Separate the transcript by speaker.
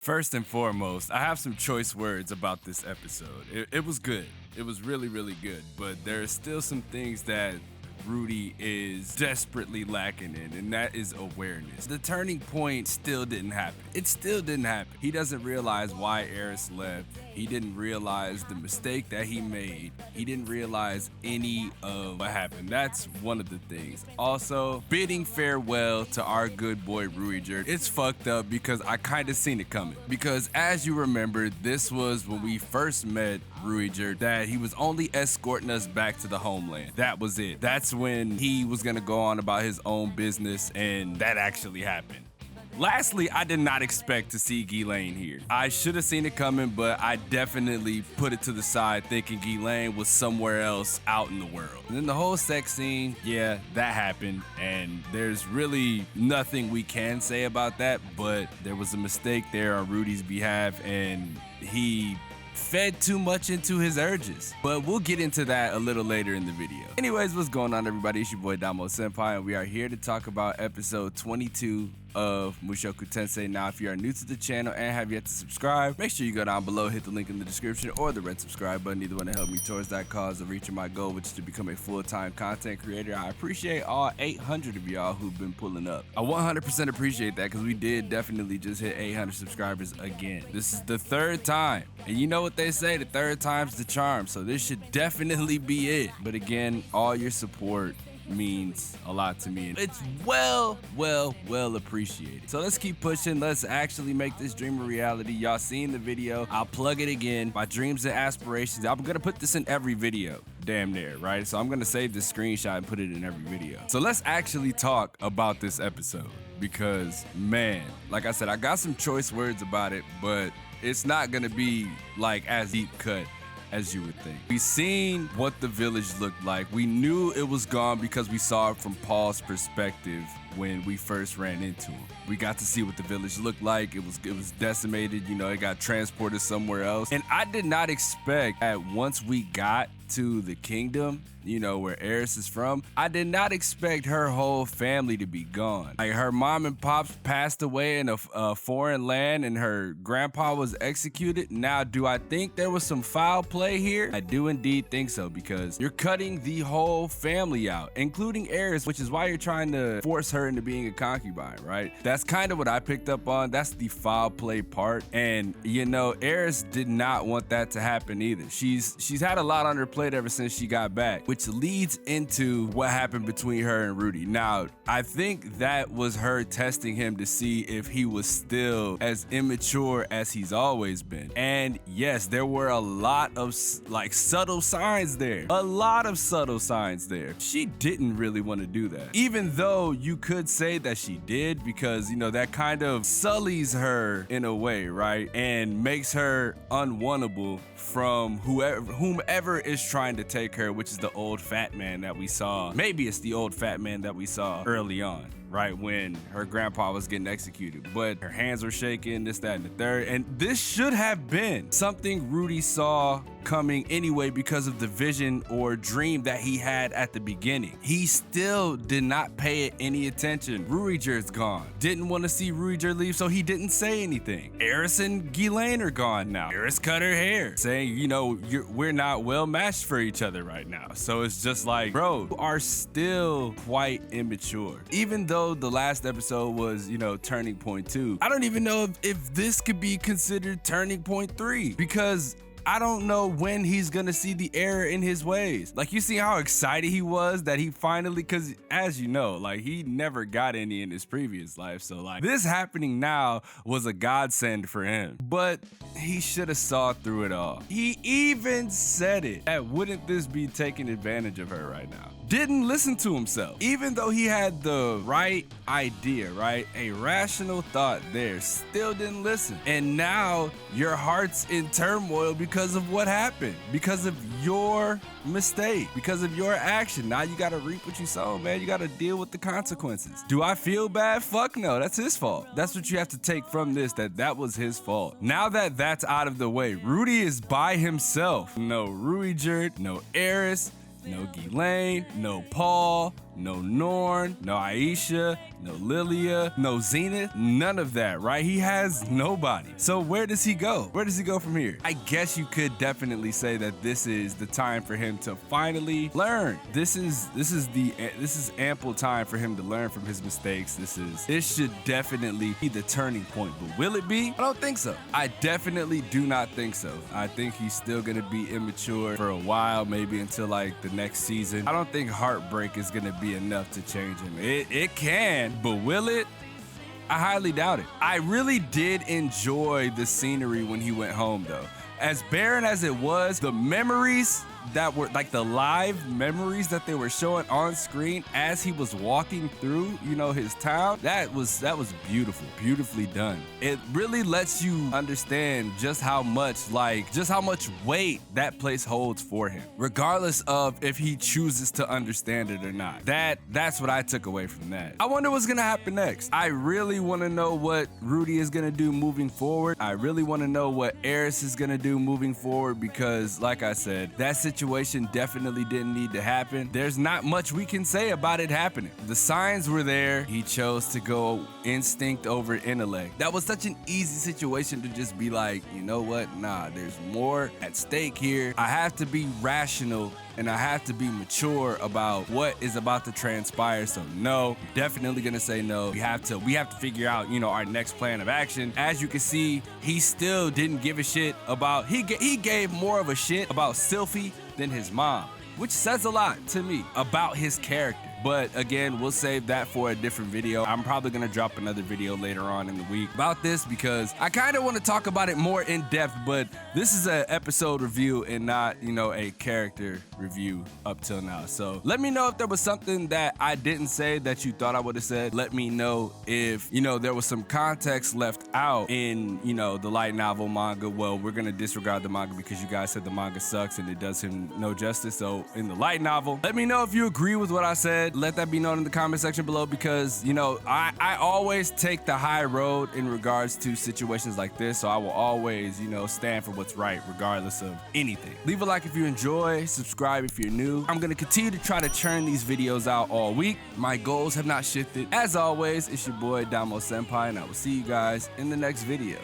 Speaker 1: First and foremost, I have some choice words about this episode. It was good. It was really, really good. But there are still some things that Rudy is desperately lacking in, and that is awareness. The turning point still didn't happen. It still didn't happen. He doesn't realize why Eris left. He didn't realize the mistake that he made. He didn't realize any of what happened. That's one of the things. Also, bidding farewell to our good boy Ruiger. It's fucked up because I kind of seen it coming. Because as you remember, this was when we first met Ruiger, that he was only escorting us back to the homeland. That was it. That's when he was gonna go on about his own business, and that actually happened. Lastly, I did not expect to see Ghislaine here. I should have seen it coming, but I definitely put it to the side thinking Ghislaine was somewhere else out in the world. And then the whole sex scene, yeah, that happened, and there's really nothing we can say about that, but there was a mistake there on Rudy's behalf, and he fed too much into his urges. But we'll get into that a little later in the video. Anyways, what's going on, everybody? It's your boy xDomoSenpaix, and we are here to talk about episode 22 of Mushoku Tensei. Now, if you are new to the channel and have yet to subscribe, make sure you go down below, hit the link in the description or the red subscribe button. Either one to help me towards that cause of reaching my goal, which is to become a full-time content creator. I appreciate all 800 of y'all who've been pulling up. I 100% appreciate that because we did definitely just hit 800 subscribers again. This is the third time, and you know what they say, the third time's the charm, so this should definitely be it. But again, all your support means a lot to me, and it's well appreciated. So let's keep pushing. Let's actually make this dream a reality. Y'all seen the video. I'll plug it again. My dreams and aspirations. I'm gonna put this in every video, damn near, right? So I'm gonna save this screenshot and put it in every video. So let's actually talk about this episode, because man, like I said, I got some choice words about it, but it's not gonna be like as deep cut as you would think. We seen what the village looked like. We knew it was gone because we saw it from Paul's perspective when we first ran into him. We got to see what the village looked like. It was decimated, you know, it got transported somewhere else. And I did not expect that once we got to the kingdom, you know, where Eris is from, I did not expect her whole family to be gone. Like, her mom and pops passed away in a foreign land, and her grandpa was executed. Now, do I think there was some foul play here? I do indeed think so, because you're cutting the whole family out, including Eris, which is why you're trying to force her into being a concubine, right? That's kind of what I picked up on. That's the foul play part. And, you know, Eris did not want that to happen either. She's had a lot on her plate ever since she got back, which leads into what happened between her and Rudy. Now, I think that was her testing him to see if he was still as immature as he's always been. And yes, there were a lot of like subtle signs there. A lot of subtle signs there. She didn't really want to do that. Even though you could say that she did, because, you know, that kind of sullies her in a way, right? And makes her unwantable from whomever is trying to take her, which is the old fat man that we saw. Maybe it's the old fat man that we saw early on, right, when her grandpa was getting executed. But her hands were shaking, this, that, and the third. And this should have been something Rudy saw coming anyway because of the vision or dream that he had at the beginning. He still did not pay it any attention. Ruiger's gone. Didn't want to see Ruiger leave, so he didn't say anything. Eris and Ghislaine are gone now. Eris cut her hair, saying, you know, we're not well matched for each other right now. So it's just like, bro, you are still quite immature. Even though the last episode was, you know, turning point 2, I don't even know if this could be considered turning point 3, because I don't know when he's gonna see the error in his ways. Like, you see how excited he was that he finally, because as you know, like, he never got any in his previous life. So like, this happening now was a godsend for him. But he should have saw through it all. He even said it, that wouldn't this be taking advantage of her right now? Didn't listen to himself. Even though he had the right idea, right? A rational thought there, still didn't listen. And now your heart's in turmoil because of what happened, because of your mistake, because of your action. Now you gotta reap what you sow, man. You gotta deal with the consequences. Do I feel bad? Fuck no, that's his fault. That's what you have to take from this, that was his fault. Now that that's out of the way, Rudy is by himself. No Ruiger, no Eris. no Ghislaine, no Paul, no Norn, no Aisha, no Lilia, no Zenith, none of that, right? He has nobody. So where does he go? Where does he go from here? I guess you could definitely say that this is the time for him to finally learn. This is ample time for him to learn from his mistakes. This should definitely be the turning point. But will it be? I don't think so. I definitely do not think so. I think he's still gonna be immature for a while, maybe until like the next season. I don't think heartbreak is gonna be enough to change him. It can, but will it? I highly doubt it. I really did enjoy the scenery when he went home though. As barren as it was, the memories that were like the live memories that they were showing on screen as he was walking through, you know, his town, that was beautiful, beautifully done. It really lets you understand just how much weight that place holds for him, regardless of if he chooses to understand it or not. That's what I took away from that. I wonder what's gonna happen next. I really want to know what Rudy is gonna do moving forward. I really want to know what Eris is gonna do moving forward, because like I said, that situation definitely didn't need to happen. There's not much we can say about it happening. The signs were there. He chose to go instinct over intellect. That was such an easy situation to just be like, you know what? Nah, there's more at stake here. I have to be rational and I have to be mature about what is about to transpire. So no, definitely gonna say no. We have to figure out, you know, our next plan of action. As you can see, he still didn't give a shit about, he gave more of a shit about Sylphie than his mom, which says a lot to me about his character. But again, we'll save that for a different video. I'm probably gonna drop another video later on in the week about this because I kind of want to talk about it more in depth, but this is an episode review and not, you know, a character review up till now. So let me know if there was something that I didn't say that you thought I would have said. Let me know if, you know, there was some context left out in, you know, the light novel manga. Well, we're gonna disregard the manga because you guys said the manga sucks and it does him no justice. So in the light novel, let me know if you agree with what I said. Let that be known in the comment section below, because, you know, I always take the high road in regards to situations like this. So I will always, you know, stand for what's right regardless of anything. Leave a like if you enjoy, subscribe if you're new. I'm gonna continue to try to churn these videos out all week. My goals have not shifted. As always, it's your boy xDomoSenpaix, and I will see you guys in the next video.